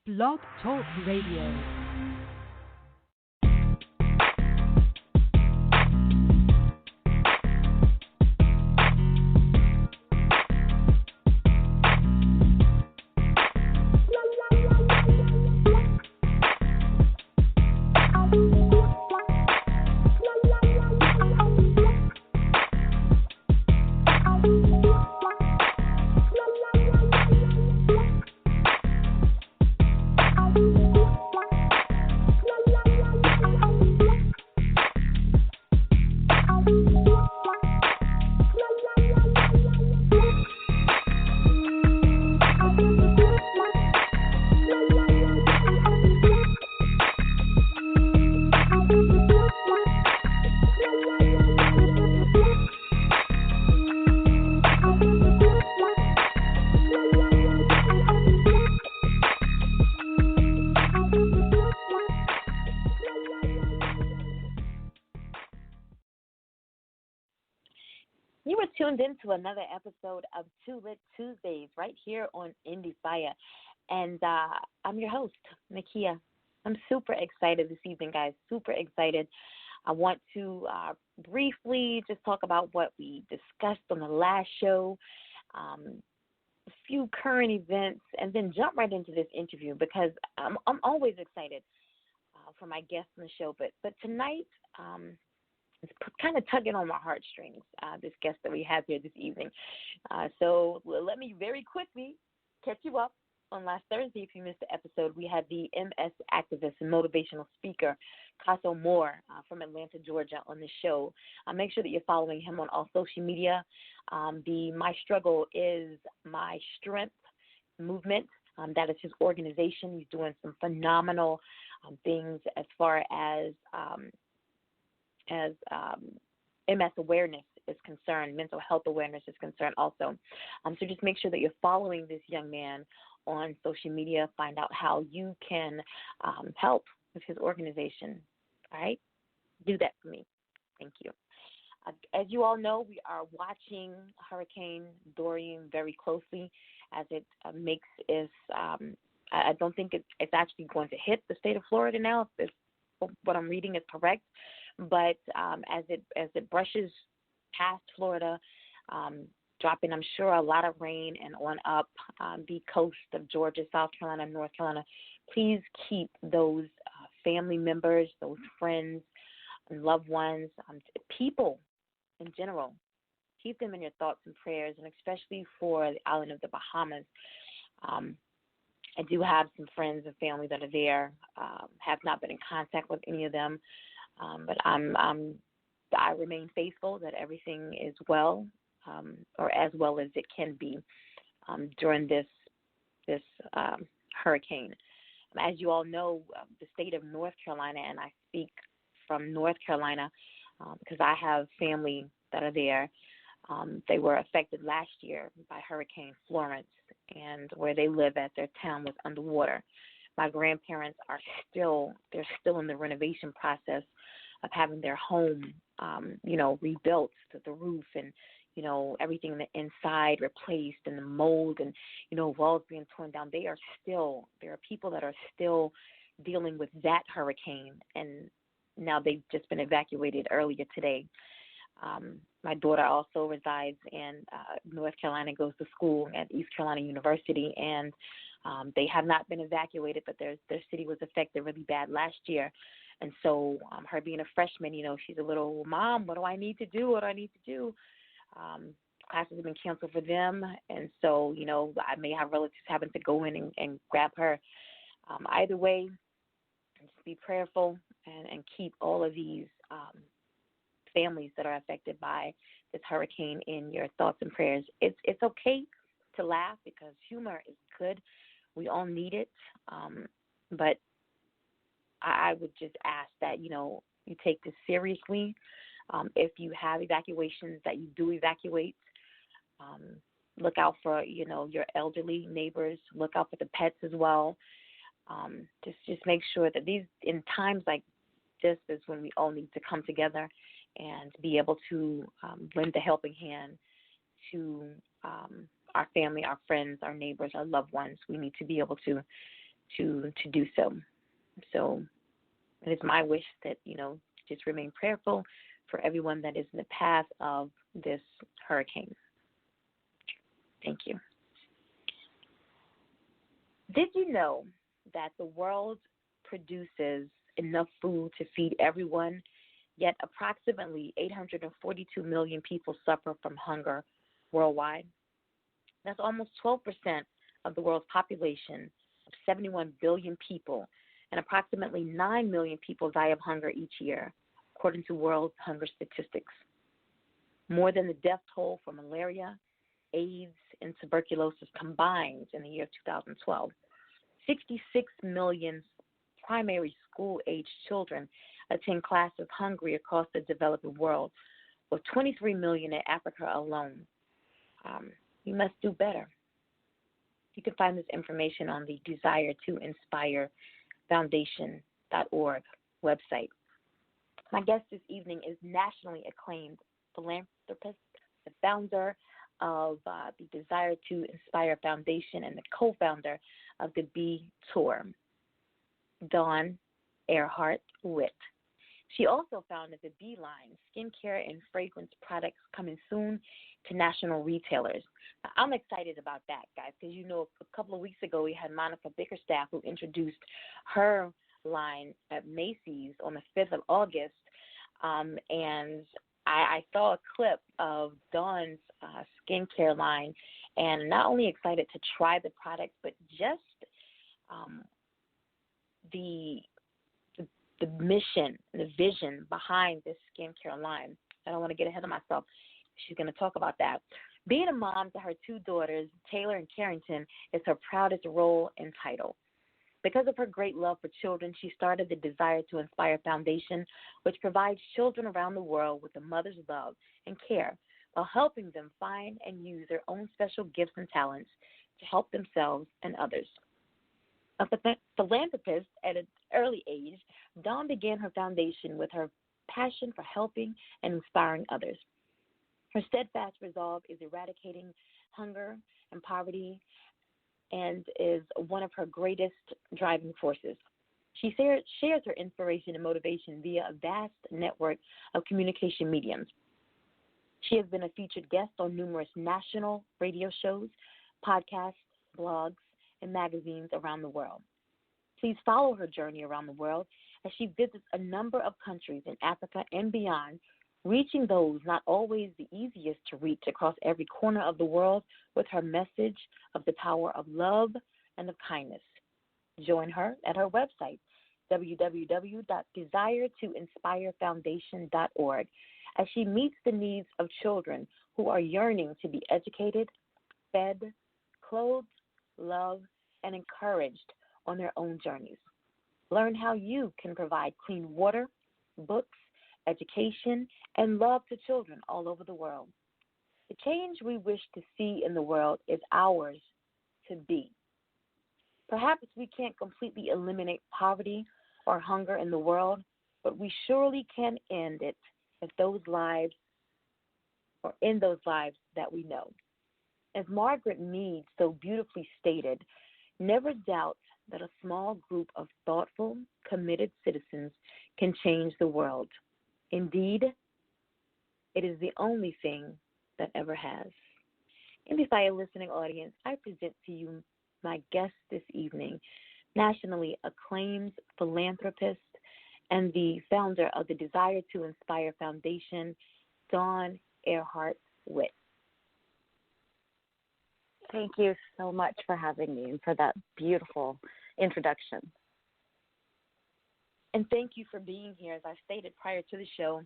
Blog Talk Radio. You were tuned into another episode of Two Lit Tuesdays right here on Endie Fiya. And I'm your host, Nakia. I'm super excited this evening, guys, super excited. I want to briefly just talk about what we discussed on the last show, a few current events, and then jump right into this interview because I'm always excited for my guests on the show. But tonight, it's kind of tugging on my heartstrings, this guest that we have here this evening. So let me very quickly catch you up. On last Thursday, if you missed the episode, we had the MS activist and motivational speaker, Casso Moore from Atlanta, Georgia, on the show. Make sure that you're following him on all social media. The My Struggle is My Strength movement. That is his organization. He's doing some phenomenal things as far as MS awareness is concerned, mental health awareness is concerned also. So just make sure that you're following this young man on social media. Find out how you can help with his organization. All right? Do that for me. Thank you. As you all know, we are watching Hurricane Dorian very closely as it makes its, I don't think it's actually going to hit the state of Florida now, if what I'm reading is correct. But as it brushes past Florida, dropping, I'm sure, a lot of rain and on up the coast of Georgia, South Carolina, North Carolina, please keep those family members, those friends and loved ones, people in general, keep them in your thoughts and prayers, and especially for the island of the Bahamas. I do have some friends and family that are there, have not been in contact with any of them. But I remain faithful that everything is well, or as well as it can be during this hurricane. As you all know, the state of North Carolina, and I speak from North Carolina because I have family that are there. They were affected last year by Hurricane Florence, and where they live at, their town was underwater. My grandparents are still in the renovation process of having their home, rebuilt, the roof and, everything in the inside replaced and the mold and, walls being torn down. There are people that are still dealing with that hurricane, and now they've just been evacuated earlier today. My daughter also resides in North Carolina, goes to school at East Carolina University, and they have not been evacuated, but their city was affected really bad last year. And so her being a freshman, she's a little, Mom, what do I need to do? What do I need to do? Classes have been canceled for them. And so, I may have relatives having to go in and grab her. Either way, just be prayerful and keep all of these families that are affected by this hurricane in your thoughts and prayers. It's okay to laugh because humor is good. We all need it. But I would just ask that, you take this seriously. If you have evacuations, that you do evacuate. Look out for, your elderly neighbors. Look out for the pets as well. Just make sure that in times like this is when we all need to come together and be able to lend a helping hand to our family, our friends, our neighbors, our loved ones. We need to be able to to do so. So it is my wish that, just remain prayerful for everyone that is in the path of this hurricane. Thank you. Did you know that the world produces enough food to feed everyone, yet approximately 842 million people suffer from hunger worldwide? That's almost 12% of the world's population of 71 billion people, and approximately 9 million people die of hunger each year, according to World Hunger Statistics. More than the death toll for malaria, AIDS, and tuberculosis combined in the year 2012. 66 million primary school-aged children attend classes hungry across the developing world, with 23 million in Africa alone. We must do better. You can find this information on the Desire to Inspire Foundation.org website. My guest this evening is nationally acclaimed philanthropist, the founder of the Desire to Inspire Foundation and the co-founder of the Be Tour, Dawn Airhart Witte. She also founded the Be line, skincare and fragrance products coming soon to national retailers. Now, I'm excited about that, guys, because a couple of weeks ago we had Monica Bickerstaff who introduced her line at Macy's on the 5th of August, and I saw a clip of Dawn's skincare line, and not only excited to try the product, but just the mission, the vision behind this skincare line. I don't want to get ahead of myself. She's going to talk about that. Being a mom to her two daughters, Taylor and Carrington, is her proudest role and title. Because of her great love for children, she started the Desire to Inspire Foundation, which provides children around the world with a mother's love and care while helping them find and use their own special gifts and talents to help themselves and others. A philanthropist at an early age, Dawn began her foundation with her passion for helping and inspiring others. Her steadfast resolve is eradicating hunger and poverty and is one of her greatest driving forces. She shares her inspiration and motivation via a vast network of communication mediums. She has been a featured guest on numerous national radio shows, podcasts, blogs, and magazines around the world. Please follow her journey around the world as she visits a number of countries in Africa and beyond, reaching those not always the easiest to reach across every corner of the world with her message of the power of love and of kindness. Join her at her website, www.desiretoinspirefoundation.org, as she meets the needs of children who are yearning to be educated, fed, clothed, loved, and encouraged on their own journeys. Learn how you can provide clean water, books, education, and love to children all over the world. The change we wish to see in the world is ours to be. Perhaps we can't completely eliminate poverty or hunger in the world, but we surely can end it in those lives that we know. As Margaret Mead so beautifully stated, never doubt that a small group of thoughtful, committed citizens can change the world. Indeed, it is the only thing that ever has. Endie Fiya listening audience, I present to you my guest this evening, nationally acclaimed philanthropist and the founder of the Desire to Inspire Foundation, Dawn Airhart Witte. Thank you so much for having me and for that beautiful introduction. And thank you for being here. As I stated prior to the show,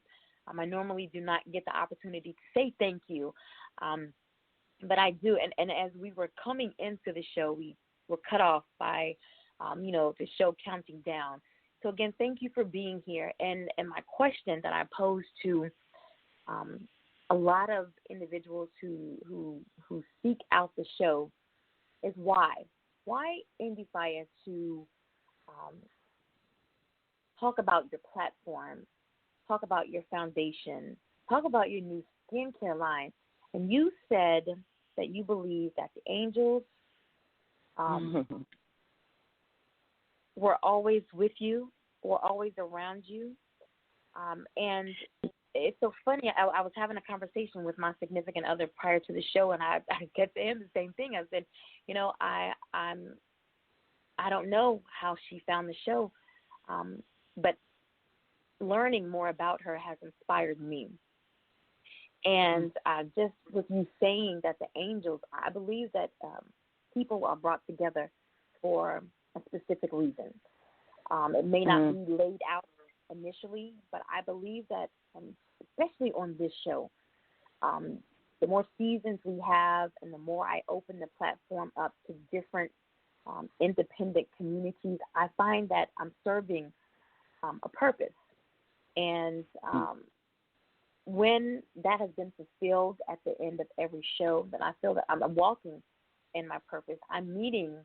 I normally do not get the opportunity to say thank you, but I do. And as we were coming into the show, we were cut off by, the show counting down. So again, thank you for being here. And my question that I pose to a lot of individuals who seek out the show is why? Why Endie Fiya to talk about your platform, talk about your foundation, talk about your new skincare line. And you said that you believe that the angels we're always with you. We're always around you. And it's so funny. I was having a conversation with my significant other prior to the show, and I kept saying the same thing. I said, I don't know how she found the show, but learning more about her has inspired me. And just with you saying that the angels, I believe that people are brought together for a specific reason. It may not be laid out initially, but I believe that, especially on this show, the more seasons we have and the more I open the platform up to different independent communities, I find that I'm serving a purpose. And when that has been fulfilled at the end of every show, then I feel that I'm walking in my purpose. I'm meeting,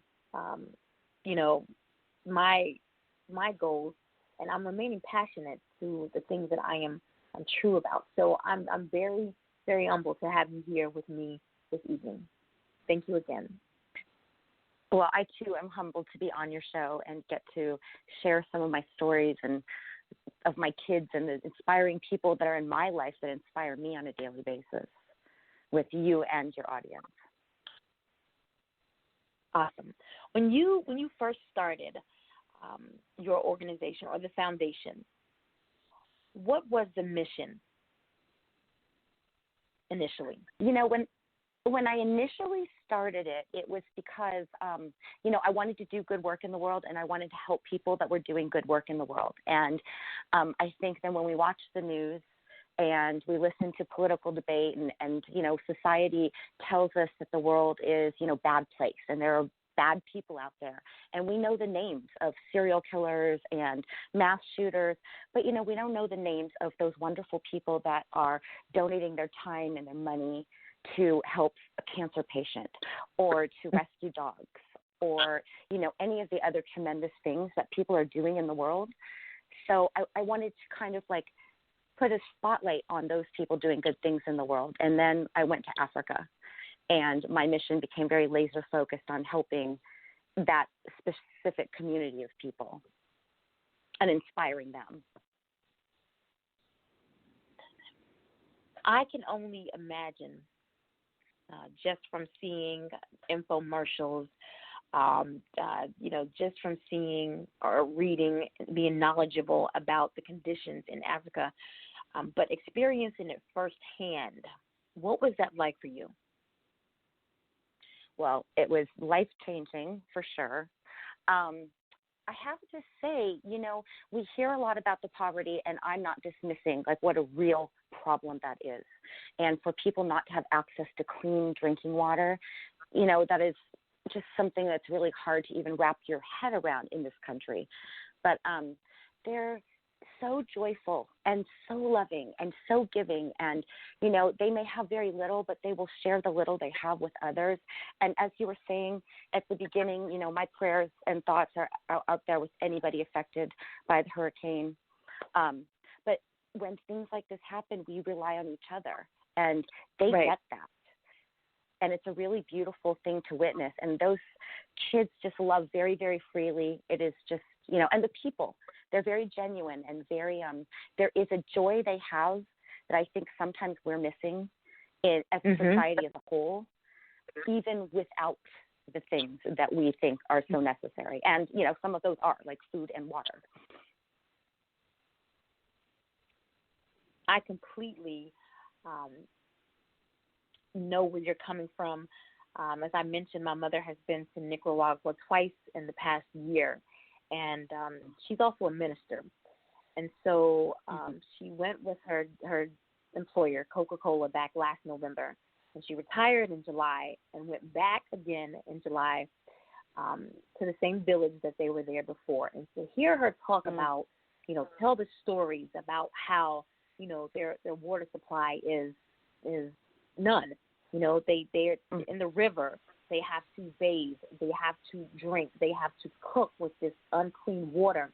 my goals, and I'm remaining passionate to the things that I'm true about. So I'm very, very humbled to have you here with me this evening. Thank you again. Well, I too am humbled to be on your show and get to share some of my stories and of my kids and the inspiring people that are in my life that inspire me on a daily basis with you and your audience. Awesome. When you first started your organization or the foundation, what was the mission initially? When I initially started it, it was because, I wanted to do good work in the world, and I wanted to help people that were doing good work in the world. And I think then when we watch the news and we listen to political debate and society tells us that the world is, bad place and there are bad people out there. And we know the names of serial killers and mass shooters, but, we don't know the names of those wonderful people that are donating their time and their money to help a cancer patient or to rescue dogs or, any of the other tremendous things that people are doing in the world. So I wanted to kind of like put a spotlight on those people doing good things in the world. And then I went to Africa, and my mission became very laser focused on helping that specific community of people and inspiring them. I can only imagine, just from seeing infomercials, just from seeing or reading, being knowledgeable about the conditions in Africa, but experiencing it firsthand. What was that like for you? Well, it was life-changing for sure. I have to say, we hear a lot about the poverty, and I'm not dismissing like what a real problem that is. And for people not to have access to clean drinking water, that is just something that's really hard to even wrap your head around in this country. But they're so joyful and so loving and so giving. And, they may have very little, but they will share the little they have with others. And as you were saying at the beginning, my prayers and thoughts are out there with anybody affected by the hurricane. But when things like this happen, we rely on each other, and they get that. And it's a really beautiful thing to witness. And those kids just love very, very freely. It is just, and the people, they're very genuine and very, there is a joy they have that I think sometimes we're missing as a society as a whole, even without the things that we think are so necessary. And, some of those are like food and water. I completely know where you're coming from. As I mentioned, my mother has been to Nicaragua twice in the past year, and she's also a minister. And so she went with her employer, Coca-Cola, back last November, and she retired in July and went back again in July to the same village that they were there before. And to hear her talk about, tell the stories about how, their water supply is none. They're in the river. They have to bathe. They have to drink. They have to cook with this unclean water.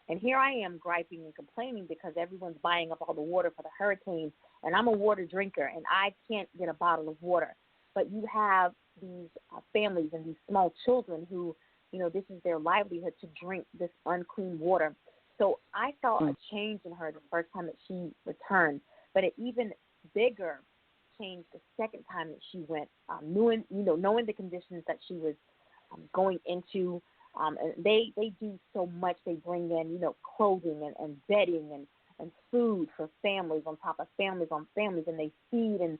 And here I am griping and complaining because everyone's buying up all the water for the hurricanes, and I'm a water drinker, and I can't get a bottle of water. But you have these families and these small children who this is their livelihood to drink this unclean water. So I saw a change in her the first time that she returned, but an even bigger change the second time that she went, knowing the conditions that she was going into. And they do so much. They bring in, clothing and bedding and food for families on top of families on families, and they feed and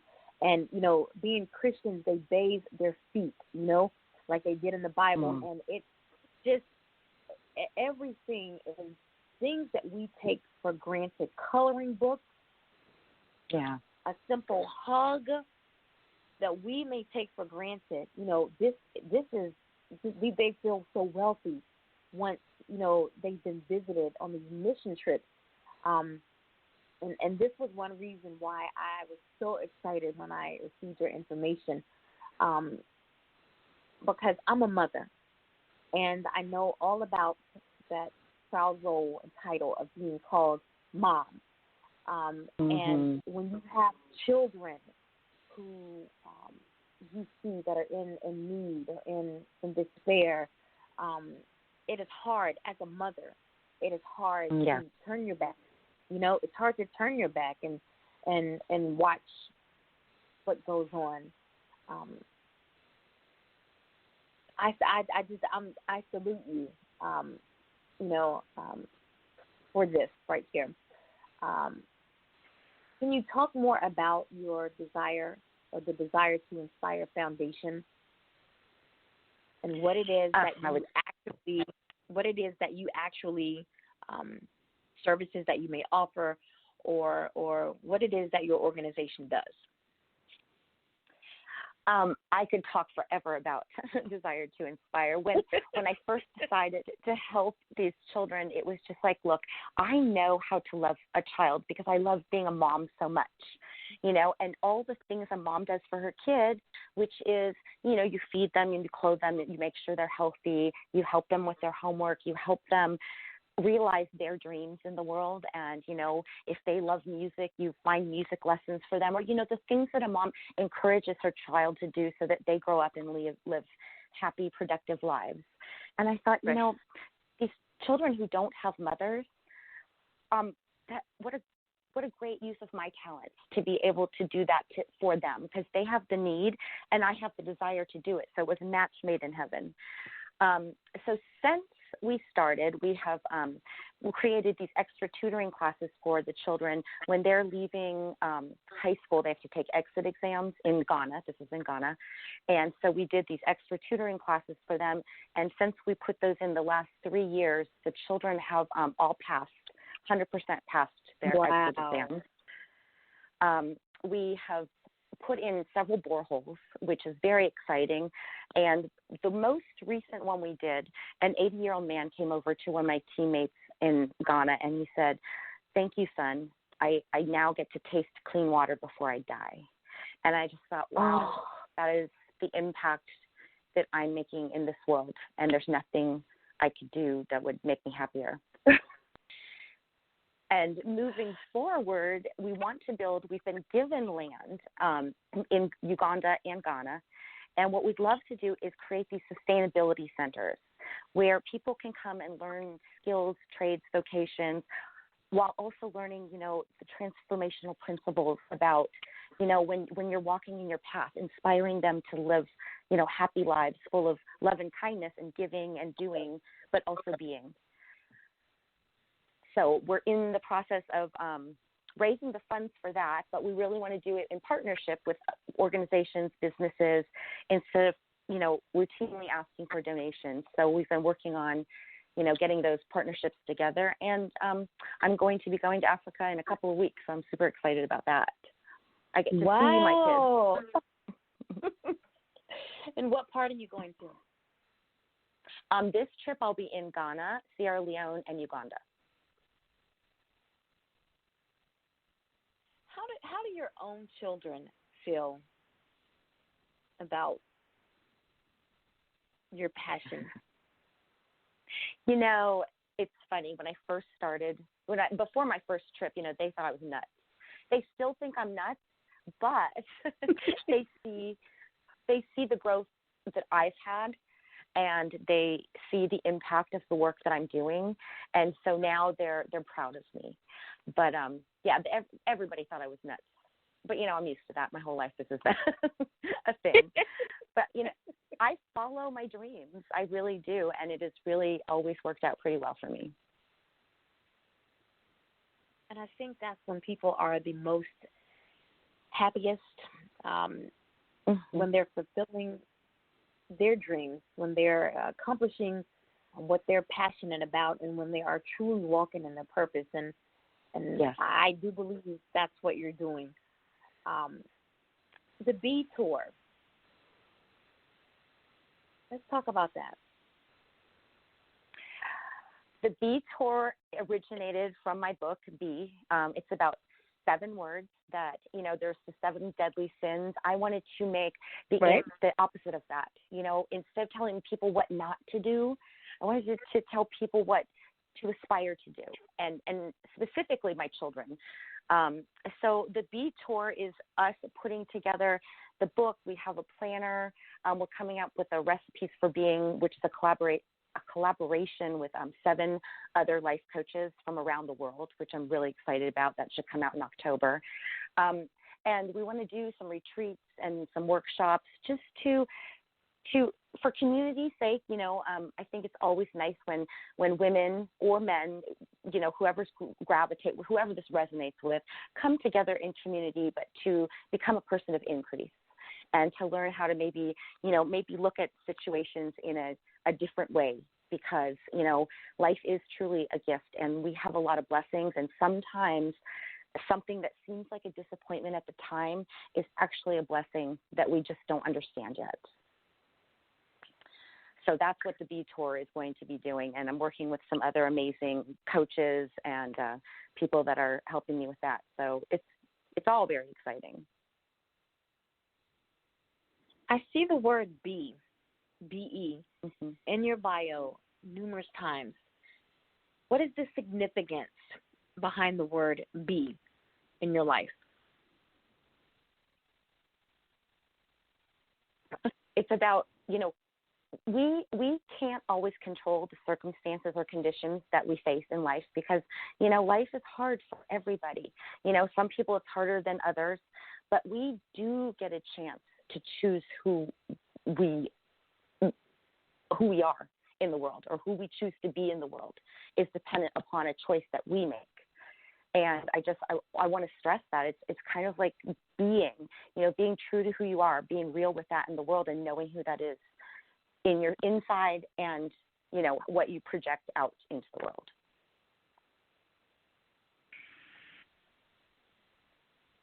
being Christians, they bathe their feet, like they did in the Bible. And it's just everything is things that we take for granted. Coloring books, a simple hug that we may take for granted. They feel so wealthy once, they've been visited on these mission trips. And this was one reason why I was so excited when I received your information, because I'm a mother, and I know all about that proud role and title of being called mom. And when you have children who you see that are in need or in despair, it is hard as a mother. It is hard to turn your back. It's hard to turn your back and watch what goes on. I salute you, for this right here. Can you talk more about your desire or the Desire to Inspire Foundation and what it is that you actually services that you may offer, or what it is that your organization does? I could talk forever about Desire to Inspire. When I first decided to help these children, it was just like, look, I know how to love a child because I love being a mom so much, and all the things a mom does for her kid, which is, you feed them, you clothe them, you make sure they're healthy, you help them with their homework, you help them realize their dreams in the world. And, if they love music, you find music lessons for them, or, the things that a mom encourages her child to do so that they grow up and live happy, productive lives. And I thought, these children who don't have mothers, what a great use of my talents to be able to do that for them, because they have the need and I have the desire to do it. So it was a match made in heaven. So since we started, we have created these extra tutoring classes for the children. When they're leaving high school, they have to take exit exams in Ghana. This is in Ghana. And so we did these extra tutoring classes for them. And since we put those in the last 3 years, the children have all passed, 100% passed their exit exams. We have put in several boreholes, which is very exciting. And the most recent one we did, an 80-year-old man came over to one of my teammates in Ghana, and he said, "Thank you, son. I now get to taste clean water before I die." And I just thought, wow, that is the impact that I'm making in this world, and there's nothing I could do that would make me happier. And moving forward, we want to build, we've been given land in Uganda and Ghana. And what we'd love to do is create these sustainability centers where people can come and learn skills, trades, vocations, while also learning, the transformational principles about, when you're walking in your path, inspiring them to live, happy lives full of love and kindness and giving and doing, but also being. So we're in the process of raising the funds for that, but we really want to do it in partnership with organizations, businesses, instead of, routinely asking for donations. So we've been working on, getting those partnerships together. And I'm going to be going to Africa in a couple of weeks, so I'm super excited about that. I get to see my kids. And what part are you going to? This trip I'll be in Ghana, Sierra Leone, and Uganda. How do your own children feel about your passion? It's funny. When I first started, before my first trip, they thought I was nuts. They still think I'm nuts, but they see the growth that I've had, and they see the impact of the work that I'm doing, and so now they're proud of me. But yeah, everybody thought I was nuts. But I'm used to that. My whole life this is a thing. But I follow my dreams. I really do, and it has really always worked out pretty well for me. And I think that's when people are the most happiest, when they're fulfilling their dreams, when they're accomplishing what they're passionate about, and when they are truly walking in their purpose. And yes. I do believe that's what you're doing. The B Tour. Let's talk about that. The B Tour originated from my book, B. It's about 7 words that, there's the 7 deadly sins. I wanted to make the opposite of that. Instead of telling people what not to do, I wanted to tell people what to aspire to do, and specifically my children. So the B Tour is us putting together the book. We have a planner. We're coming out with a recipes for being, which is a collaboration with 7 other life coaches from around the world, which I'm really excited about. That should come out in October. And we want to do some retreats and some workshops just to for community's sake. I think it's always nice when women or men, whoever this resonates with, come together in community, but to become a person of increase and to learn how to maybe look at situations in a different way, because, life is truly a gift and we have a lot of blessings, and sometimes something that seems like a disappointment at the time is actually a blessing that we just don't understand yet. So that's what the B Tour is going to be doing, and I'm working with some other amazing coaches and people that are helping me with that. So it's all very exciting. I see the word B, B-E, in your bio numerous times. What is the significance behind the word B in your life? It's about, we can't always control the circumstances or conditions that we face in life, because, life is hard for everybody. Some people it's harder than others, but we do get a chance to choose who we are in the world, or who we choose to be in the world is dependent upon a choice that we make. And I want to stress that it's kind of like being true to who you are, being real with that in the world, and knowing who that is in your inside and, what you project out into the world.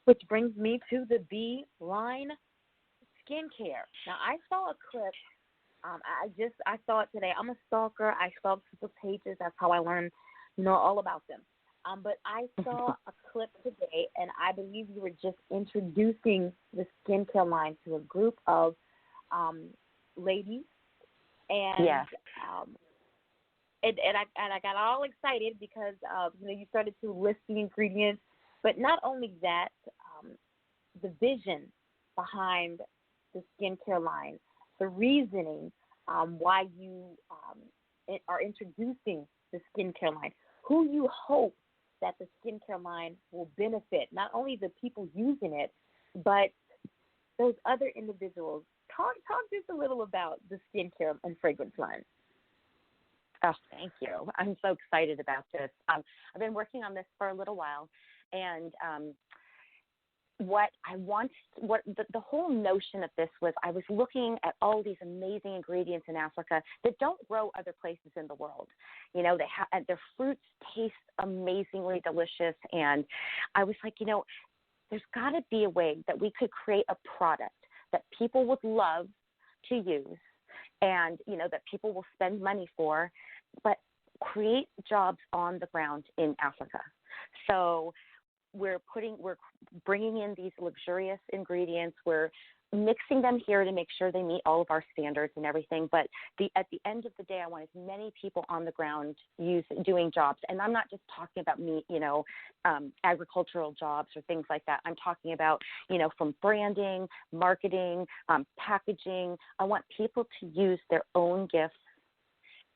Which brings me to the B line, skincare. Now, I saw a clip. I saw it today. I'm a stalker. I stalk people's pages. That's how I learn, all about them. But I saw a clip today, and I believe you were just introducing the skincare line to a group of ladies. And yes. And I got all excited because you started to list the ingredients, but not only that, the vision behind the skincare line, the reasoning why you are introducing the skincare line, who you hope that the skincare line will benefit, not only the people using it, but those other individuals. Talk just a little about the skincare and fragrance line. Oh, thank you. I'm so excited about this. I've been working on this for a little while, and the whole notion of this was, I was looking at all these amazing ingredients in Africa that don't grow other places in the world. And their fruits taste amazingly delicious, and I was like, there's got to be a way that we could create a product that people would love to use, and that people will spend money for, but create jobs on the ground in Africa. So we're bringing in these luxurious ingredients. We're mixing them here to make sure they meet all of our standards and everything. But at the end of the day, I want as many people on the ground doing jobs. And I'm not just talking about agricultural jobs or things like that. I'm talking about, from branding, marketing, packaging. I want people to use their own gifts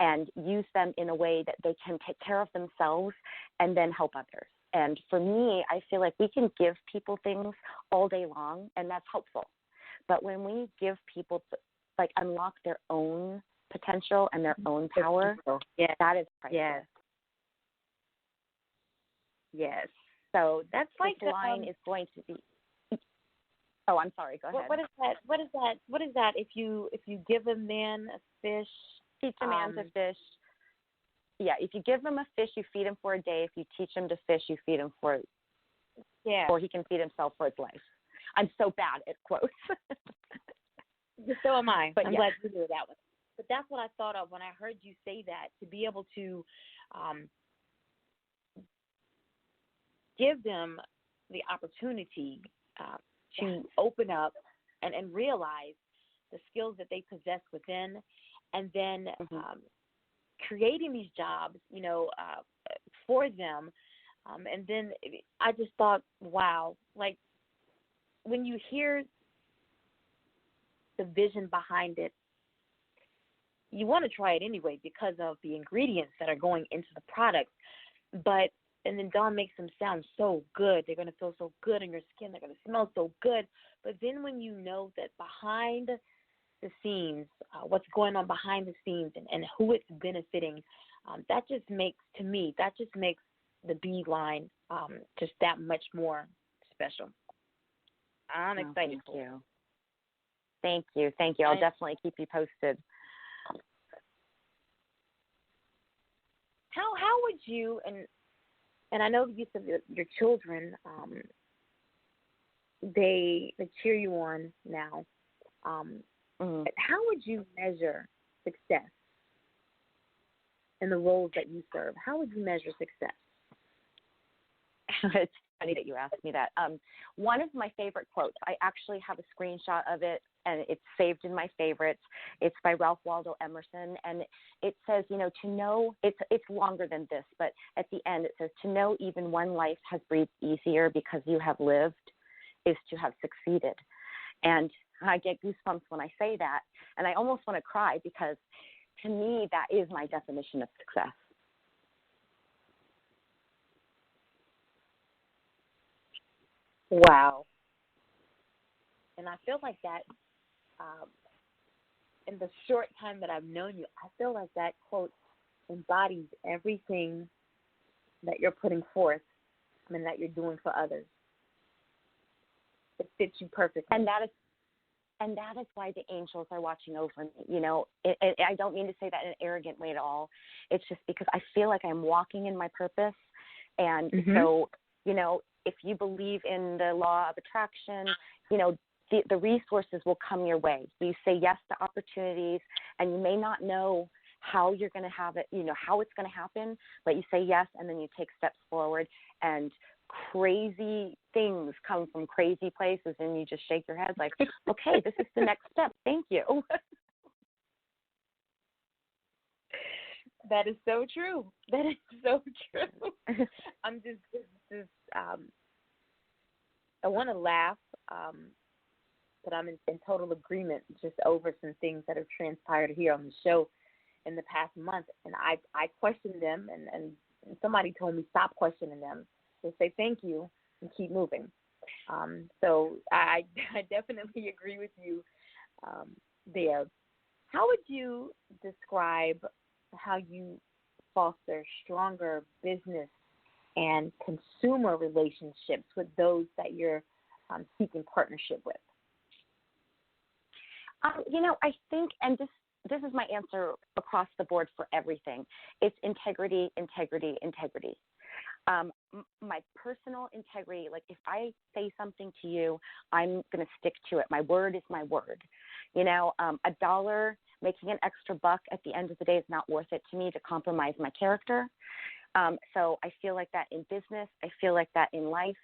and use them in a way that they can take care of themselves and then help others. And for me, I feel like we can give people things all day long, and that's helpful. But when we give people, unlock their own potential and their own power, that is priceless. Yes. So that's like the line is going to be. Oh, I'm sorry. Go ahead. What is that? What is that? If you give a man a fish, teach a man to fish. Yeah, if you give him a fish, you feed him for a day. If you teach him to fish, you feed him or he can feed himself for his life. I'm so bad at quotes. So am I. But I'm glad you knew that one. But that's what I thought of when I heard you say that, to be able to give them the opportunity to open up and realize the skills that they possess within, and then creating these jobs, for them. And then I just thought, wow, like when you hear the vision behind it, you want to try it anyway because of the ingredients that are going into the product. And then Dawn makes them sound so good. They're going to feel so good on your skin. They're going to smell so good. But then when you know that behind the scenes, what's going on behind the scenes and who it's benefiting, that just makes the bee line just that much more special. I'm excited for you. Thank you. I'll definitely keep you posted. How would you, and I know you said your children, they cheer you on now. How would you measure success in the roles that you serve? How would you measure success? It's funny that you asked me that. One of my favorite quotes, I actually have a screenshot of it, and it's saved in my favorites. It's by Ralph Waldo Emerson, and it says, to know, it's longer than this, but at the end it says, to know even one life has breathed easier because you have lived is to have succeeded. And I get goosebumps when I say that, and I almost want to cry because to me that is my definition of success. Wow. And I feel like that, in the short time that I've known you, I feel like that quote embodies everything that you're putting forth and that you're doing for others. It fits you perfectly. And that is why the angels are watching over me. I don't mean to say that in an arrogant way at all. It's just because I feel like I'm walking in my purpose. And so, if you believe in the law of attraction, the resources will come your way. You say yes to opportunities, and you may not know how you're going to have it, how it's going to happen, but you say yes, and then you take steps forward, and crazy things come from crazy places, and you just shake your head like, okay, this is the next step. Thank you. That is so true. That is so true. I'm just I want to laugh, but I'm in total agreement just over some things that have transpired here on the show in the past month. And I questioned them, and somebody told me stop questioning them. Just say thank you and keep moving. So I definitely agree with you there. How would you describe how you foster stronger business and consumer relationships with those that you're seeking partnership with? I think, and this is my answer across the board for everything. It's integrity, integrity, integrity. My personal integrity, like if I say something to you, I'm going to stick to it. My word is my word. $1 making an extra buck at the end of the day is not worth it to me to compromise my character. So I feel like that in business. I feel like that in life.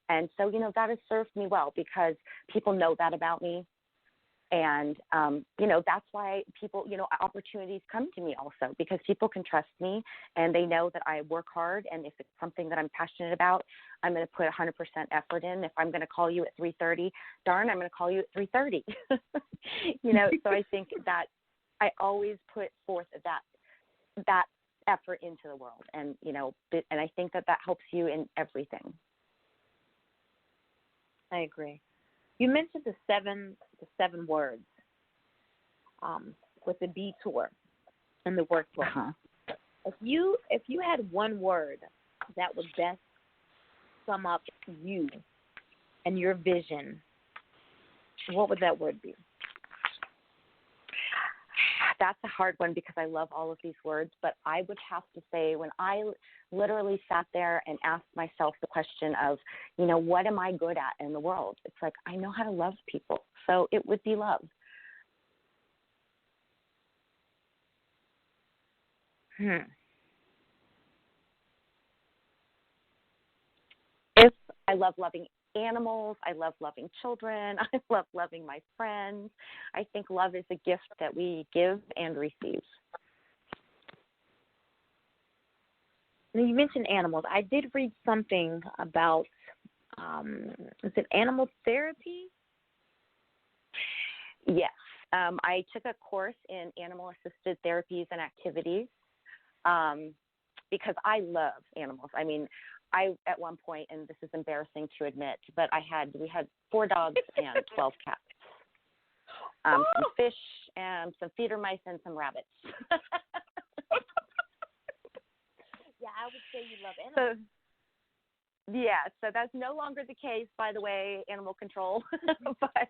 And so, that has served me well because people know that about me. And, that's why people, opportunities come to me also, because people can trust me and they know that I work hard. And if it's something that I'm passionate about, I'm going to put 100% effort in. If I'm going to call you at 3:30, darn, I'm going to call you at 3:30. So I think that I always put forth that effort into the world. And, and I think that helps you in everything. I agree. You mentioned the seven words with the B tour and the workbook. Uh-huh. If you had one word that would best sum up you and your vision, what would that word be? That's a hard one because I love all of these words, but I would have to say when I literally sat there and asked myself the question of, what am I good at in the world? It's like, I know how to love people. So it would be love. If I love loving animals, I love loving children, I love loving my friends. I think love is a gift that we give and receive. And you mentioned animals. I did read something about, is it animal therapy? Yes. I took a course in animal-assisted therapies and activities because I love animals. I mean, at one point, and this is embarrassing to admit, but we had 4 dogs and 12 cats, some fish, and some feeder mice, and some rabbits. Yeah, I would say you love animals. So that's no longer the case, by the way, animal control. But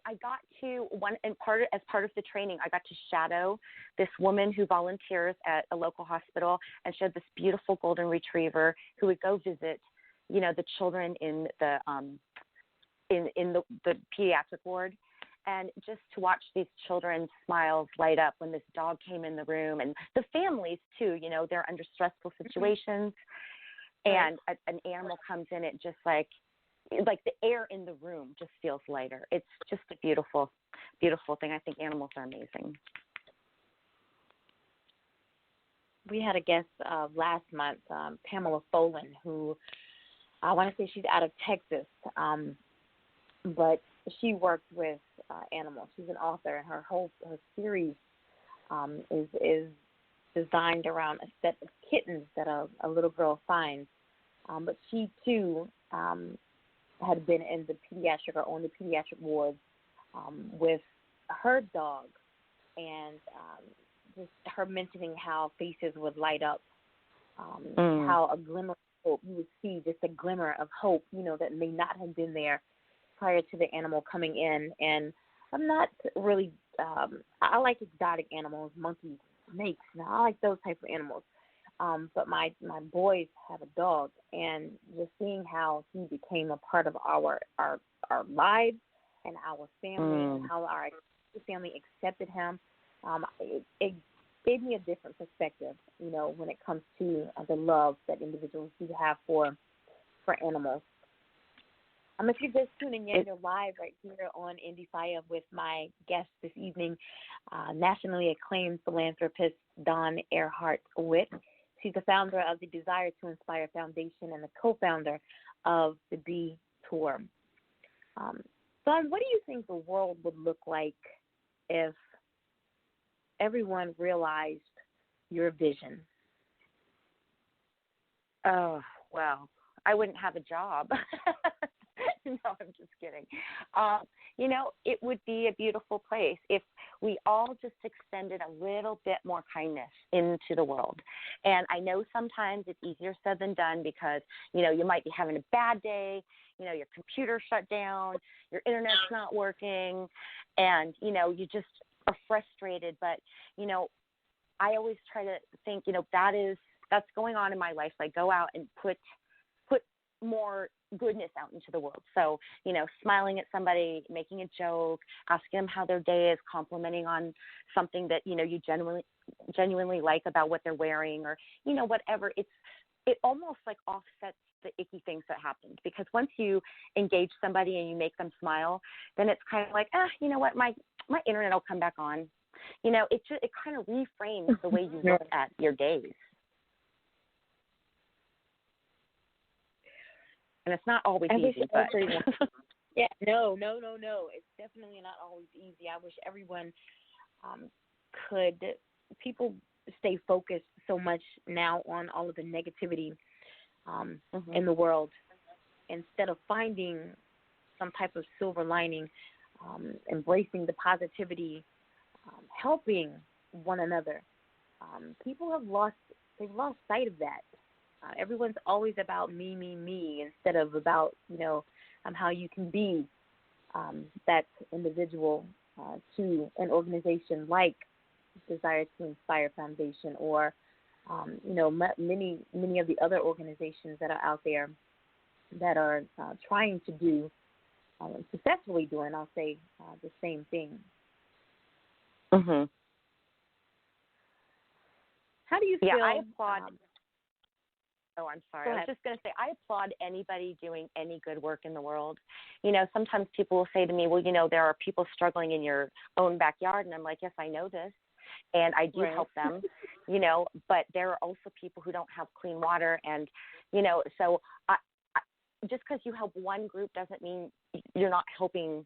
I got to as part of the training, I got to shadow this woman who volunteers at a local hospital, and she had this beautiful golden retriever who would go visit, the children in the in the pediatric ward. And just to watch these children's smiles light up when this dog came in the room, and the families too, they're under stressful situations, and an animal comes in, it just like the air in the room just feels lighter. It's just a beautiful, beautiful thing. I think animals are amazing. We had a guest last month, Pamela Folan, who I want to say she's out of Texas, but she works with animals. She's an author, and her series is designed around a set of kittens that a little girl finds. But she too had been in the pediatric or on the pediatric wards with her dog, and just her mentioning how faces would light up, how a glimmer of hope, you would see just a glimmer of hope, that may not have been there prior to the animal coming in. And I'm not really, I like exotic animals, monkeys, snakes. Now, I like those type of animals. But my boys have a dog, and just seeing how he became a part of our lives and our family, and how our family accepted him, it gave me a different perspective, when it comes to the love that individuals do have for animals. If you're just tuning in, you're live right here on Endie Fiya with my guest this evening, nationally acclaimed philanthropist Dawn Airhart Witte. She's the founder of the Desire to Inspire Foundation and the co-founder of the B Tour. Dawn, what do you think the world would look like if everyone realized your vision? Oh, well, I wouldn't have a job. No, I'm just kidding. It would be a beautiful place if we all just extended a little bit more kindness into the world. And I know sometimes it's easier said than done because, you might be having a bad day, your computer shut down, your internet's not working, and, you just are frustrated. But, I always try to think, that's going on in my life. So I go out and put more goodness out into the world. So, smiling at somebody, making a joke, asking them how their day is, complimenting on something that, you genuinely like about what they're wearing, or, whatever. it almost like offsets the icky things that happened, because once you engage somebody and you make them smile, then it's kind of like, you know what, my internet will come back on. You know, it kind of reframes the way you look at your days. And it's not always easy, but yeah, no. It's definitely not always easy. I wish everyone people stay focused so much now on all of the negativity in the world, instead of finding some type of silver lining, embracing the positivity, helping one another. They've lost sight of that. Everyone's always about me, instead of about, how you can be that individual to an organization like Desire to Inspire Foundation, or many of the other organizations that are out there that are trying to do, successfully doing, I'll say, the same thing. Mm-hmm. How do you feel? Yeah, I applaud. I'm sorry. I was just going to say, I applaud anybody doing any good work in the world. Sometimes people will say to me, well, there are people struggling in your own backyard. And I'm like, yes, I know this. And I do help them, but there are also people who don't have clean water. And, so I just because you help one group doesn't mean you're not helping.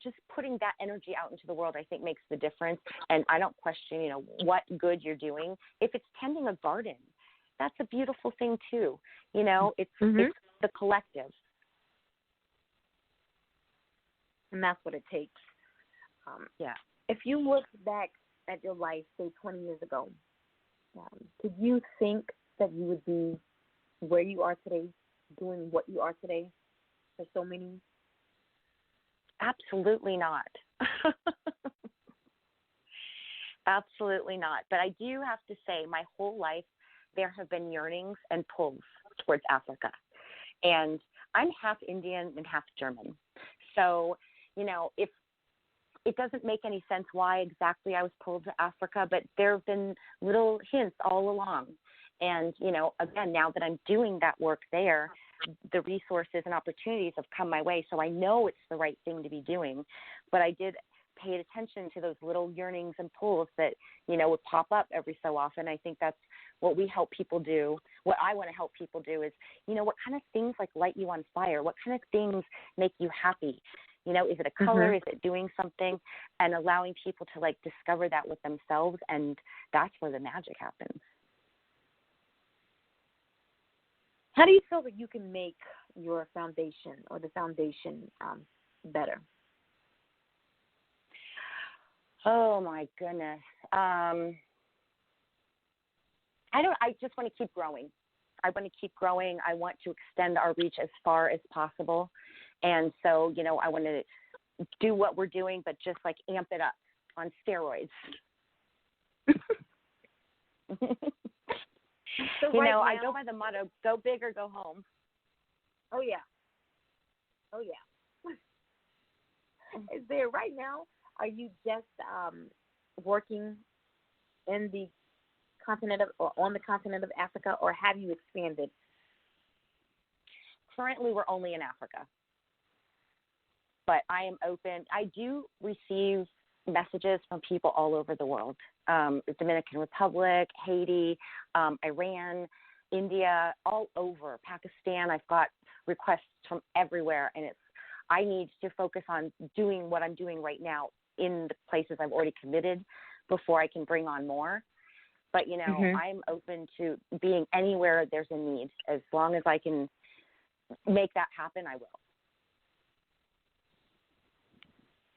Just putting that energy out into the world, I think, makes the difference. And I don't question, what good you're doing. If it's tending a garden, that's a beautiful thing too. It's the collective. And that's what it takes. Yeah. If you look back at your life, say 20 years ago, could you think that you would be where you are today, doing what you are today for so many? Absolutely not. Absolutely not. But I do have to say, my whole life, there have been yearnings and pulls towards Africa. And I'm half Indian and half German. So, if it doesn't make any sense why exactly I was pulled to Africa, but there have been little hints all along. And, again, now that I'm doing that work there, the resources and opportunities have come my way. So I know it's the right thing to be doing. But I did pay attention to those little yearnings and pulls that, would pop up every so often. I think that's what we help people do. What I want to help people do is, what kind of things light you on fire? What kind of things make you happy? Is it a color? Is it doing something? And allowing people to discover that with themselves. And that's where the magic happens. How do you feel that you can make your foundation or the foundation better? Oh my goodness. I just want to keep growing. I want to keep growing. I want to extend our reach as far as possible. And so, I want to do what we're doing, but just amp it up on steroids. So now, I go by the motto, go big or go home. Oh, yeah. Is there right now, are you just working in the continent on the continent of Africa, or have you expanded? Currently, we're only in Africa. But I am open. I do receive messages from people all over the world. The Dominican Republic, Haiti, Iran, India, all over, Pakistan. I've got requests from everywhere, and I need to focus on doing what I'm doing right now in the places I've already committed before I can bring on more. But, I'm open to being anywhere there's a need. As long as I can make that happen, I will.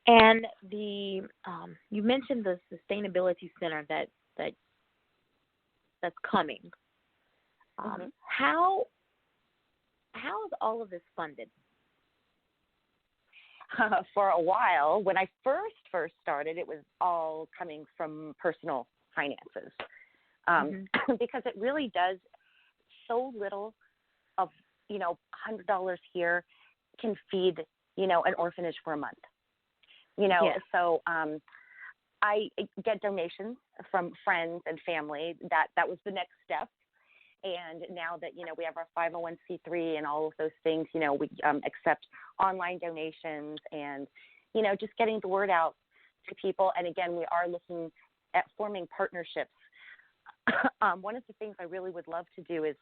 And you mentioned the sustainability center that's coming. How is all of this funded? For a while, when I first started, it was all coming from personal finances, because it really does so little of $100 here can feed an orphanage for a month. So I get donations from friends and family. That was the next step. And now that, we have our 501c3 and all of those things, we accept online donations and, just getting the word out to people. And again, we are looking at forming partnerships. One of the things I really would love to do is,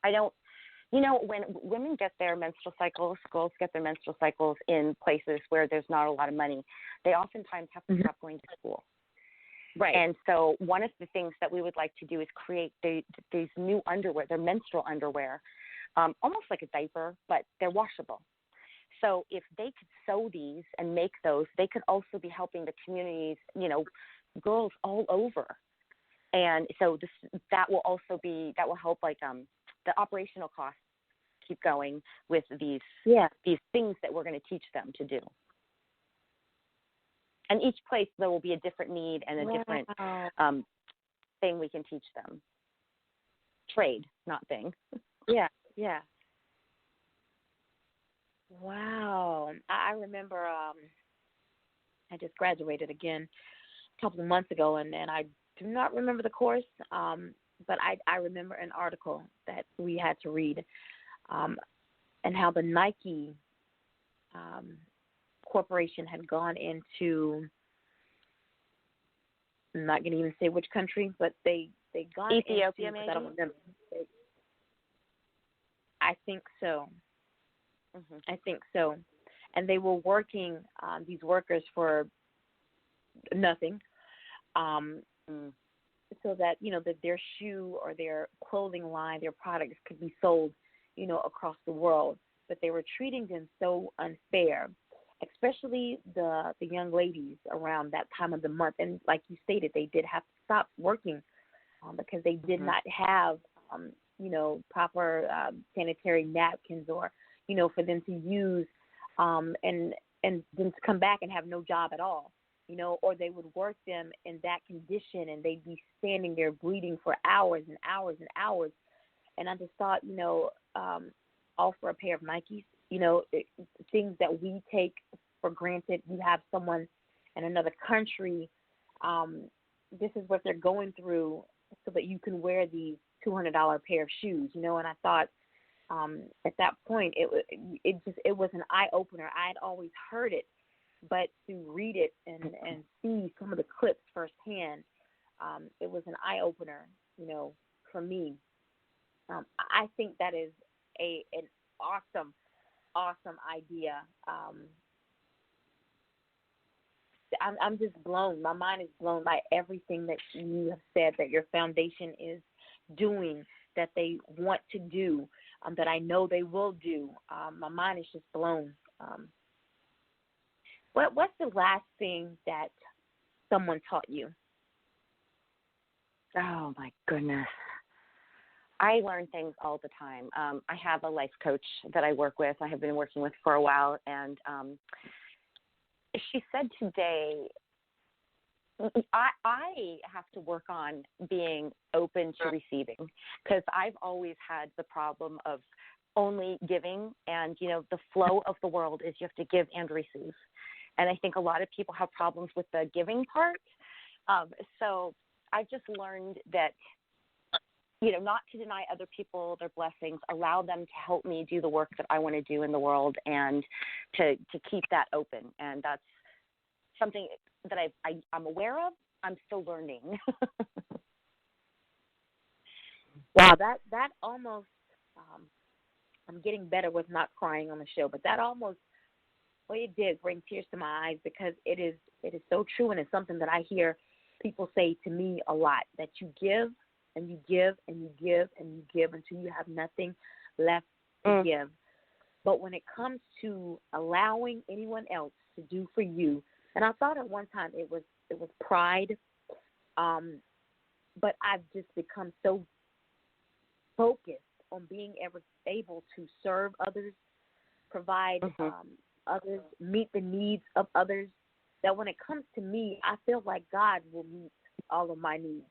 when women get their menstrual cycles, girls get their menstrual cycles in places where there's not a lot of money, they oftentimes have to stop going to school. Right. And so one of the things that we would like to do is create these new underwear, they're menstrual underwear, almost like a diaper, but they're washable. So if they could sew these and make those, they could also be helping the communities, girls all over. And so that will help the operational costs keep going with these things that we're going to teach them to do. And each place there will be a different need and a different thing we can teach them. Trade, not thing. Yeah. Wow. I remember I just graduated again a couple of months ago, and I do not remember the course, but I remember an article that we had to read, and how the Nike corporation had gone into, I'm not going to even say which country, but they got Ethiopia, into, maybe? I don't remember. I think so. Mm-hmm. I think so. And they were working these workers for nothing, so that, that their shoe or their clothing line, their products could be sold, across the world. But they were treating them so unfair, especially the young ladies around that time of the month. And like you stated, they did have to stop working because they did not have, proper sanitary napkins or, for them to use, and then to come back and have no job at all, or they would work them in that condition and they'd be standing there bleeding for hours and hours and hours. And I just thought, all for a pair of Nikes, things that we take for granted. You have someone in another country, this is what they're going through so that you can wear these $200 pair of shoes, and I thought, at that point, it was an eye opener. I had always heard it, but to read it and see some of the clips firsthand, it was an eye opener, for me. I think that is an awesome idea. I'm just blown. My mind is blown by everything that you have said that your foundation is doing, that they want to do, that I know they will do. My mind is just blown. What's the last thing that someone taught you? Oh, my goodness. I learn things all the time. I have a life coach that I work with. I have been working with for a while, and she said today, I have to work on being open to receiving, because I've always had the problem of only giving, and, the flow of the world is you have to give and receive. And I think a lot of people have problems with the giving part. So I've just learned that, not to deny other people their blessings, allow them to help me do the work that I want to do in the world, and to keep that open. And that's something that I'm aware of. I'm still learning. Wow, that almost, I'm getting better with not crying on the show, but that almost, it did bring tears to my eyes, because it is so true, and it's something that I hear people say to me a lot, that you give and you give and you give and you give until you have nothing left to give. But when it comes to allowing anyone else to do for you, and I thought at one time it was pride, but I've just become so focused on being able to serve others, provide others, meet the needs of others, that when it comes to me, I feel like God will meet all of my needs,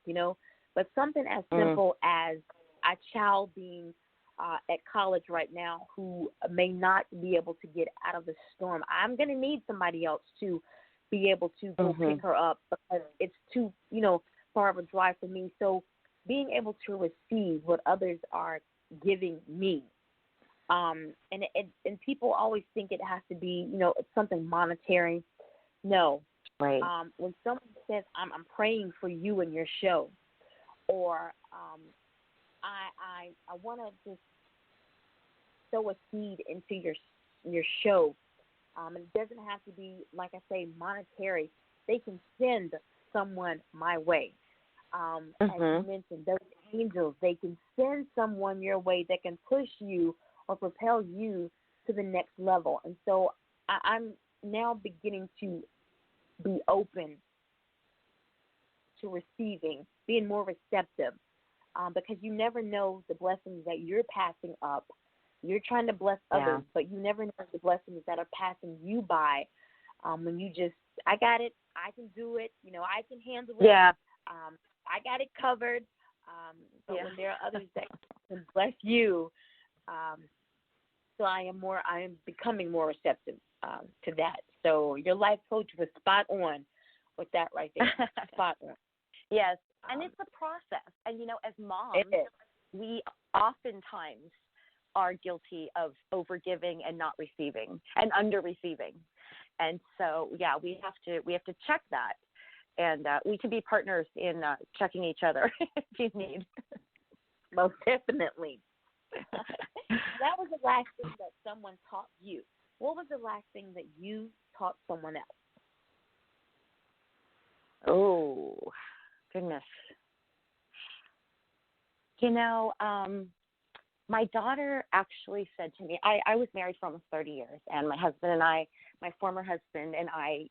But something as simple as a child being at college right now who may not be able to get out of the storm, I'm going to need somebody else to be able to go pick her up, because it's too, far of a drive for me. So being able to receive what others are giving me. And people always think it has to be, it's something monetary. No. Right. When someone says, I'm praying for you and your show, or I want to just sow a seed into your show, and it doesn't have to be, like I say, monetary. They can send someone my way. As you mentioned, those angels, they can send someone your way that can push you or propel you to the next level. And so I'm now beginning to be open to receiving, being more receptive, because you never know the blessings that you're passing up. You're trying to bless others, but you never know the blessings that are passing you by when you just, I got it, I can do it, I can handle it. Yeah. I got it covered. But when there are others that can bless you, so I am becoming more receptive to that. So your life coach was spot on with that right there. Spot on. Yes, and it's a process. And, as moms, we oftentimes are guilty of overgiving and not receiving and under-receiving. And so, we have to check that. And we can be partners in checking each other if you need. Most definitely. That was the last thing that someone taught you. What was the last thing that you taught someone else? Oh, goodness. My daughter actually said to me, I was married for almost 30 years, and my former husband and I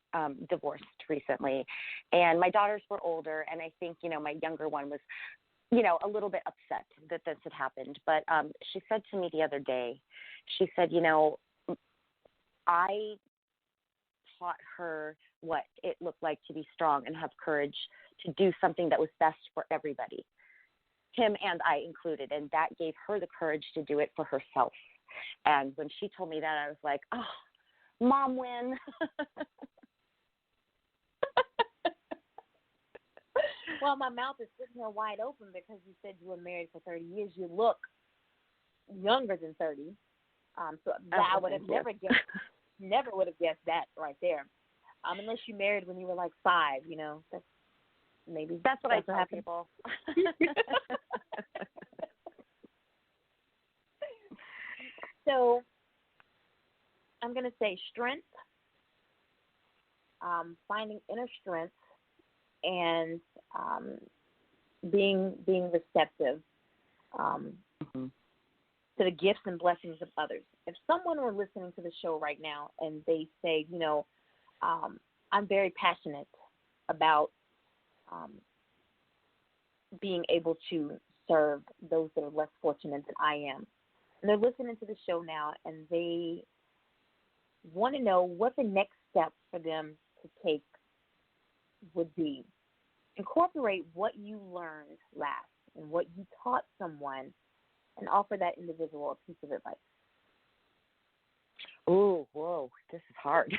divorced recently. And my daughters were older, and I think, my younger one was, a little bit upset that this had happened. But she said to me the other day, she said, I taught her what it looked like to be strong and have courage to do something that was best for everybody, him and I included, and that gave her the courage to do it for herself. And when she told me that, I was like, oh, Mom win. Well, my mouth is sitting here wide open because you said you were married for 30 years. You look younger than 30. So that I would have never would have guessed that right there. Unless you married when you were like 5, That's what I tell people. So I'm going to say strength, finding inner strength, and being receptive to the gifts and blessings of others. If someone were listening to the show right now and they say, I'm very passionate about being able to serve those that are less fortunate than I am, and they're listening to the show now and they want to know what the next step for them to take would be. Incorporate what you learned last and what you taught someone and offer that individual a piece of advice. Oh, whoa, this is hard.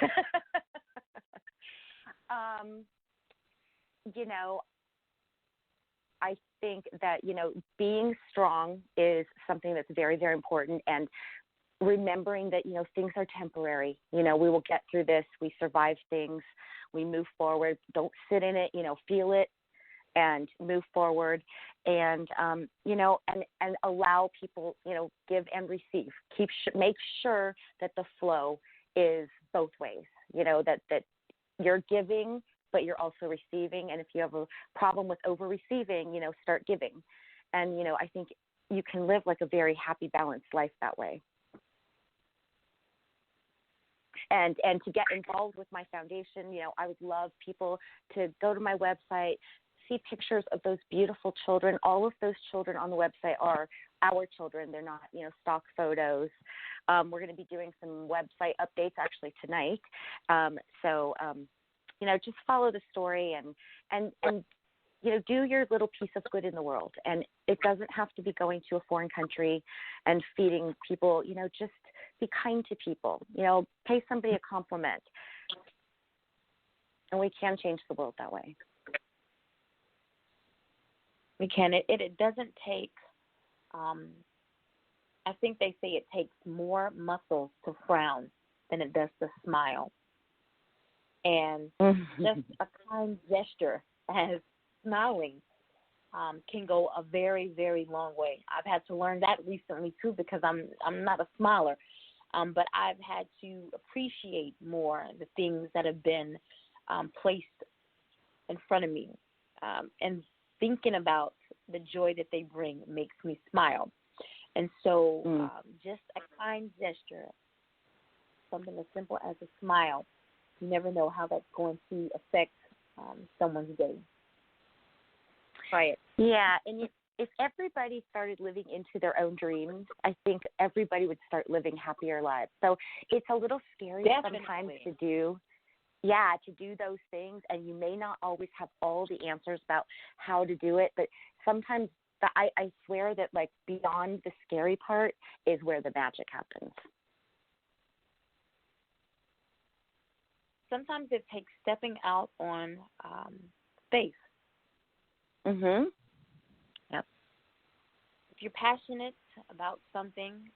I think that, being strong is something that's very, very important, and remembering that, things are temporary. We will get through this. We survive things. We move forward. Don't sit in it, feel it and move forward. And, and allow people, give and receive. Make sure that the flow is both ways, that you're giving, but you're also receiving. And if you have a problem with over-receiving, start giving. And, I think you can live like a very happy, balanced life that way. And to get involved with my foundation, I would love people to go to my website, see pictures of those beautiful children. All of those children on the website are our children. They're not, stock photos. We're going to be doing some website updates actually tonight. So just follow the story and do your little piece of good in the world. And it doesn't have to be going to a foreign country and feeding people, just be kind to people, pay somebody a compliment. And we can change the world that way. We can. It doesn't take, I think they say it takes more muscles to frown than it does to smile. And just a kind gesture as smiling can go a very, very long way. I've had to learn that recently too, because I'm not a smiler, but I've had to appreciate more the things that have been placed in front of me, and thinking about the joy that they bring makes me smile. And so just a kind gesture, something as simple as a smile, you never know how that's going to affect someone's day. Try it. Yeah, and if everybody started living into their own dreams, I think everybody would start living happier lives. So it's a little scary sometimes to do those things, and you may not always have all the answers about how to do it, but sometimes I swear that, like, beyond the scary part is where the magic happens. Sometimes it takes stepping out on faith. Mhm. Yep. If you're passionate about something,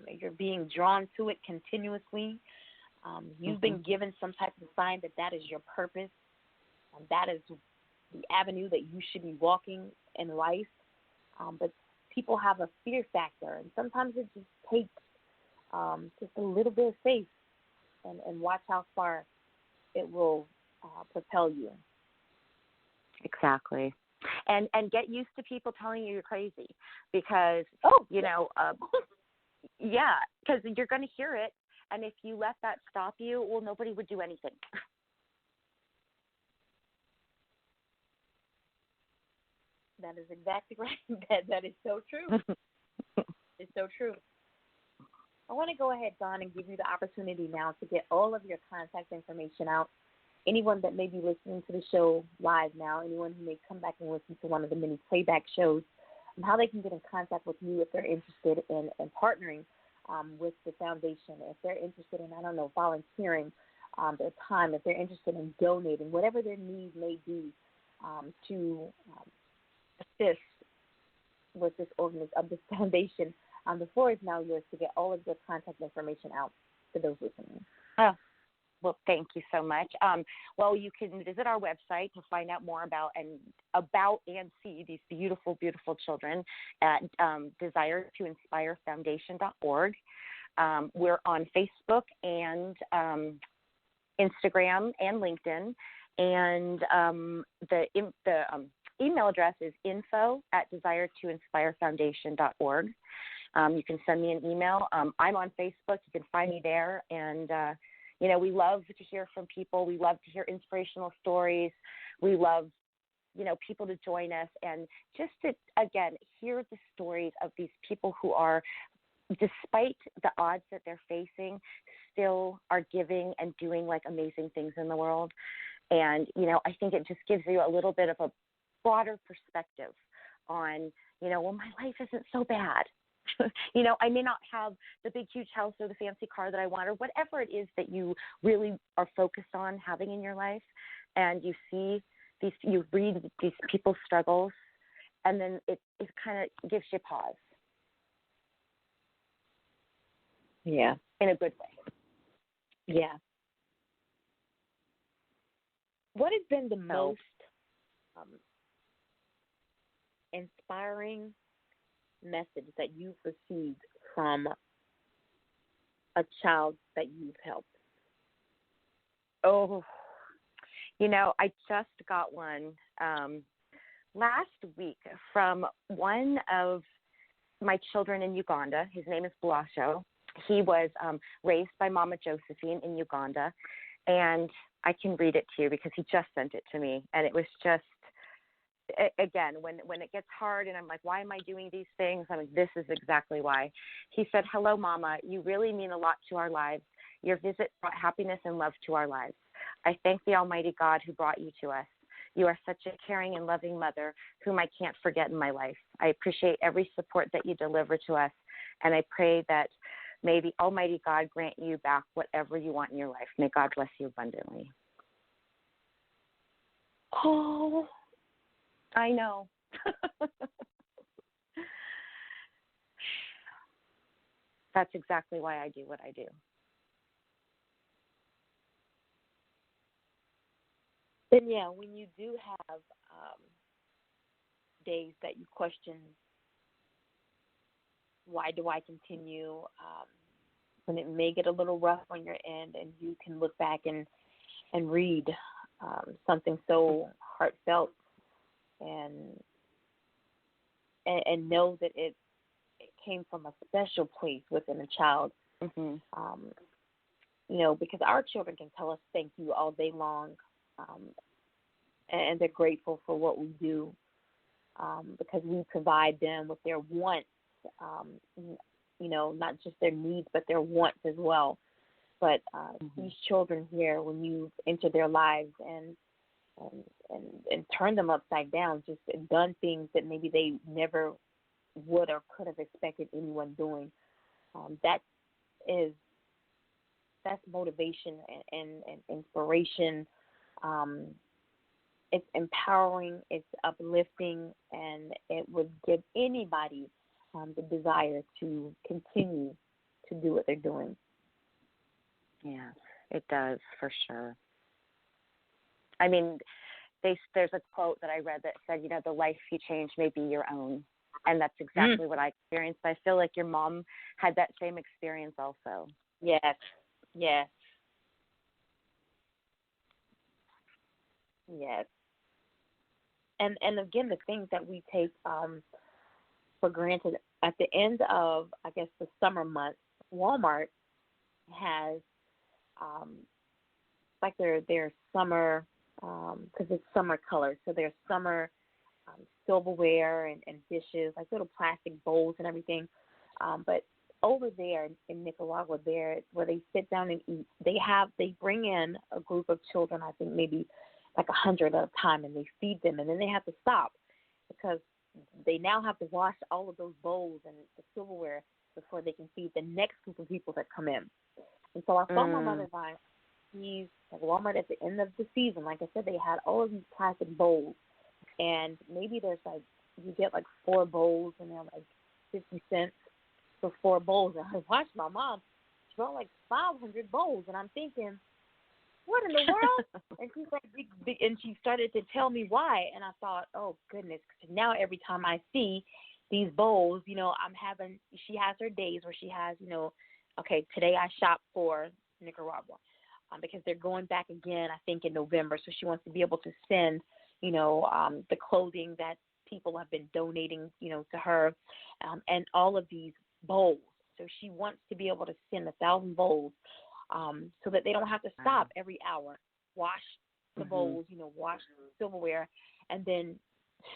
you're being drawn to it continuously, you've been given some type of sign that is your purpose, and that is the avenue that you should be walking in life. But people have a fear factor, and sometimes it just takes just a little bit of faith, and watch how far it will propel you. Exactly. And get used to people telling you you're crazy, because, because you're going to hear it. And if you let that stop you, well, nobody would do anything. That is exactly right. That is so true. It's so true. I want to go ahead, Dawn, and give you the opportunity now to get all of your contact information out. Anyone that may be listening to the show live now, anyone who may come back and listen to one of the many playback shows, how they can get in contact with you if they're interested in partnering with the foundation, if they're interested in, volunteering their time, if they're interested in donating, whatever their needs may be to assist with this foundation. The floor is now yours to get all of your contact information out to those listening. Oh, well, thank you so much. Well, you can visit our website to find out more about and see these beautiful, beautiful children at DesireToInspireFoundation.org. We're on Facebook and Instagram and LinkedIn, and the email address is info@DesireToInspireFoundation.org. You can send me an email. I'm on Facebook. You can find me there. And, we love to hear from people. We love to hear inspirational stories. We love, people to join us and just to, again, hear the stories of these people who are, despite the odds that they're facing, still are giving and doing, like, amazing things in the world. And, I think it just gives you a little bit of a broader perspective on, my life isn't so bad. I may not have the big, huge house or the fancy car that I want, or whatever it is that you really are focused on having in your life. And you see you read these people's struggles, and then it kind of gives you pause. Yeah. In a good way. Yeah. What has been the most inspiring message that you've received from a child that you've helped? Oh, I just got one last week from one of my children in Uganda. His name is Blasho. He was raised by Mama Josephine in Uganda, and I can read it to you because he just sent it to me, and it was just, again, when it gets hard and I'm like, why am I doing these things? I'm like, this is exactly why. He said, "Hello, Mama. You really mean a lot to our lives. Your visit brought happiness and love to our lives. I thank the Almighty God who brought you to us. You are such a caring and loving mother whom I can't forget in my life. I appreciate every support that you deliver to us, and I pray that may the Almighty God grant you back whatever you want in your life. May God bless you abundantly." Oh, I know. That's exactly why I do what I do. Then, yeah, when you do have days that you question, why do I continue? When it may get a little rough on your end, and you can look back and read something so heartfelt and know that it came from a special place within a child. Mm-hmm. Because our children can tell us thank you all day long, and they're grateful for what we do, because we provide them with their wants, not just their needs, but their wants as well. But these children here, when you enter their lives and turn them upside down, just done things that maybe they never would or could have expected anyone doing, that's motivation and inspiration. It's empowering, it's uplifting, and it would give anybody the desire to continue to do what they're doing. Yeah, it does, for sure. I mean, there's a quote that I read that said, the life you change may be your own. And that's exactly what I experienced. I feel like your mom had that same experience also. Yes. Yes. Yes. And again, the things that we take for granted, at the end of, I guess, the summer months, Walmart has like their summer, because it's summer colors, so their summer silverware and dishes, like little plastic bowls and everything. But over there in Nicaragua, there where they sit down and eat, they bring in a group of children, I think maybe like 100 at a time, and they feed them, and then they have to stop because they now have to wash all of those bowls and the silverware before they can feed the next group of people that come in. And so I saw my mother buy these at Walmart at the end of the season. Like I said, they had all of these plastic bowls, and maybe there's like, you get like 4 bowls, and they're like 50 cents for 4 bowls. And I watched my mom, she bought like 500 bowls, and I'm thinking, what in the world? And she's like, big, and she started to tell me why, and I thought, oh goodness, because now every time I see these bowls, she has her days where she has, okay, today I shop for Nicaragua, because they're going back again, I think in November, so she wants to be able to send, the clothing that people have been donating, to her, and all of these bowls. So she wants to be able to send 1,000 bowls, so that they don't have to stop every hour, wash the bowls, wash the silverware, and then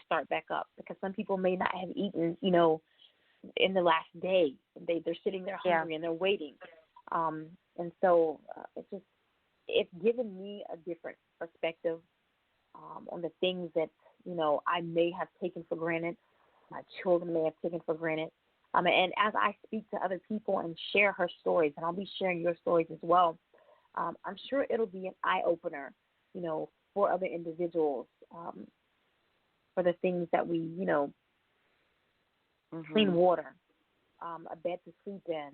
start back up. Because some people may not have eaten, in the last day. They're sitting there hungry and they're waiting. And so it's given me a different perspective on the things that, I may have taken for granted, my children may have taken for granted. And as I speak to other people and share her stories, and I'll be sharing your stories as well, I'm sure it'll be an eye-opener, for other individuals, for the things that we, clean water, a bed to sleep in,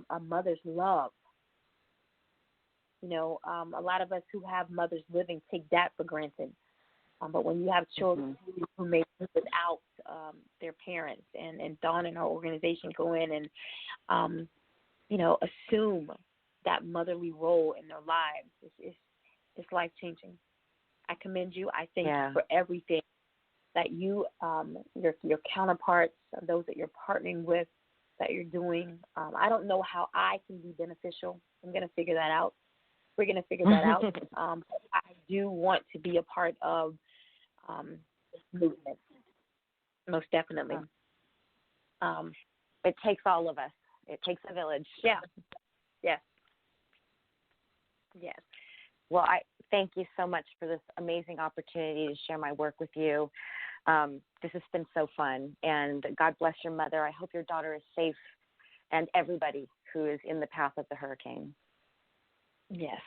a mother's love. A lot of us who have mothers living take that for granted. But when you have children who may live without their parents, and Dawn and her organization go in and, assume that motherly role in their lives, it's life-changing. I commend you. I thank you for everything that you, your counterparts, those that you're partnering with, that you're doing. I don't know how I can be beneficial. I'm going to figure that out. We're going to figure that out. I do want to be a part of this movement, most definitely. It takes all of us. It takes a village. Yeah. Yes. Yes. Well, I thank you so much for this amazing opportunity to share my work with you. This has been so fun, and God bless your mother. I hope your daughter is safe, and everybody who is in the path of the hurricane. Yes.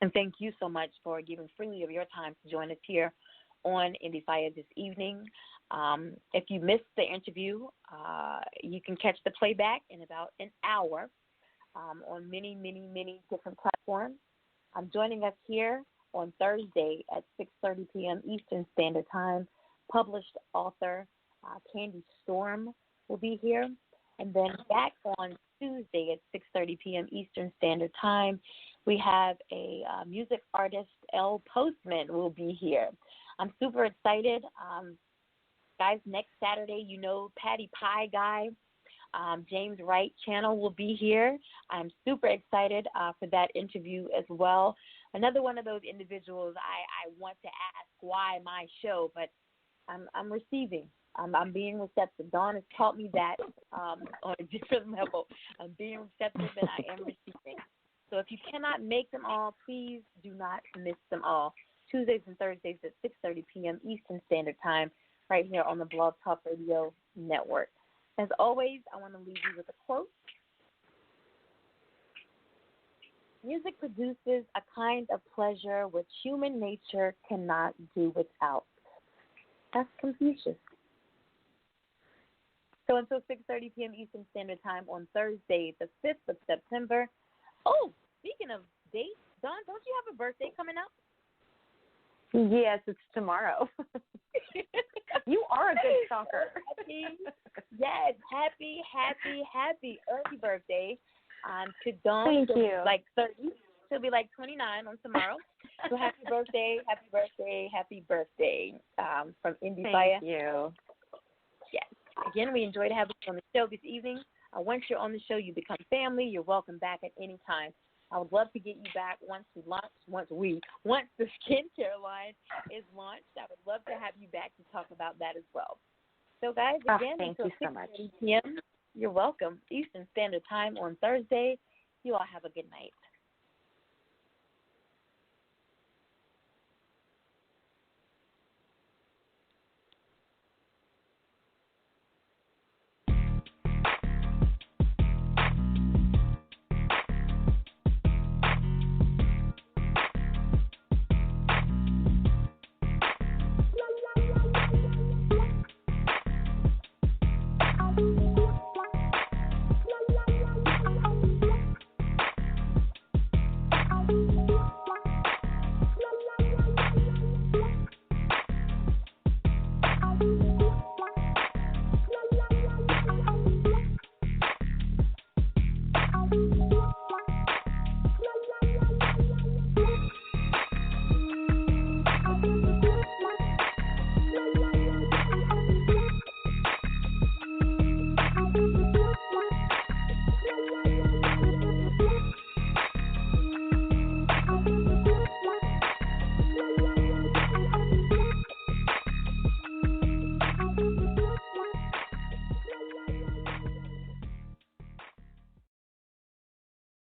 And thank you so much for giving freely of your time to join us here on Endie Fiya this evening. If you missed the interview, you can catch the playback in about an hour on many, many, many different platforms. Joining us here on Thursday at 6:30 p.m. Eastern Standard Time, published author Candy Storm will be here. And then back on Tuesday at 6:30 p.m. Eastern Standard Time, we have a music artist, L. Postman, will be here. I'm super excited. Guys, next Saturday, Patty Pie Guy, James Wright channel will be here. I'm super excited for that interview as well. Another one of those individuals I want to ask why my show, but I'm receiving. I'm being receptive. Dawn has taught me that on a different level. I'm being receptive and I am receiving. So if you cannot make them all, please do not miss them all. Tuesdays and Thursdays at 6:30 p.m. Eastern Standard Time, right here on the Blog Talk Radio Network. As always, I want to leave you with a quote. Music produces a kind of pleasure which human nature cannot do without. That's Confucius. So until 6:30 p.m. Eastern Standard Time on Thursday, the 5th of September. Oh, speaking of dates, Dawn, don't you have a birthday coming up? Yes, it's tomorrow. You are a good stalker. Happy early birthday to Dawn. Thank you. Like 30. She'll be like 29 on tomorrow. So happy birthday from Endie Fiya. Thank you. Yes. Again, we enjoyed having you on the show this evening. Once you're on the show, you become family. You're welcome back at any time. I would love to get you back once the skincare line is launched. I would love to have you back to talk about that as well. So, guys, again, thank until you so much. 6:30 p.m., you're welcome. Eastern Standard Time on Thursday. You all have a good night.